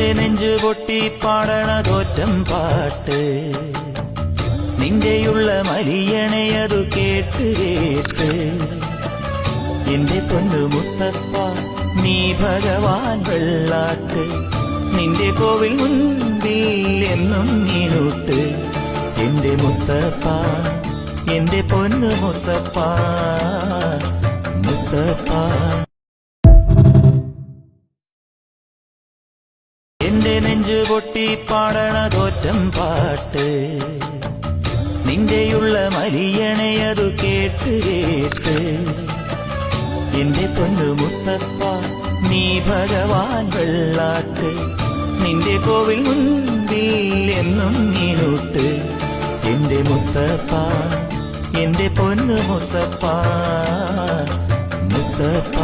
എന്റെ നെഞ്ചു പൊട്ടി പാടണ തോറ്റം പാട്ട് നിന്റെയുള്ള മരിയണയതു കേട്ട് കേട്ട് എന്റെ പൊന്നു മുത്തപ്പ നീ ഭഗവാൻ വെള്ളാട്ട് നിന്റെ കോവിൽ മുൻപിൽ എന്നും നീനൂട്ട് എന്റെ മുത്തപ്പ എന്റെ പൊന്നു മുത്തപ്പ മുത്തപ്പ എന്റെ നെഞ്ചു പൊട്ടി പാടണ തോറ്റം പാട്ട് നിന്റെയുള്ള മരിയണയതു കേട്ട് കേട്ട് എന്റെ പൊന്നു മുത്തപ്പ നീ ഭഗവാൻ വെള്ളാട്ട് നിന്റെ കോവിൽ മുൻപിൽ എന്നും നീനൂട്ട് എന്റെ മുത്തപ്പ എന്റെ പൊന്നു മുത്തപ്പ മുത്തപ്പ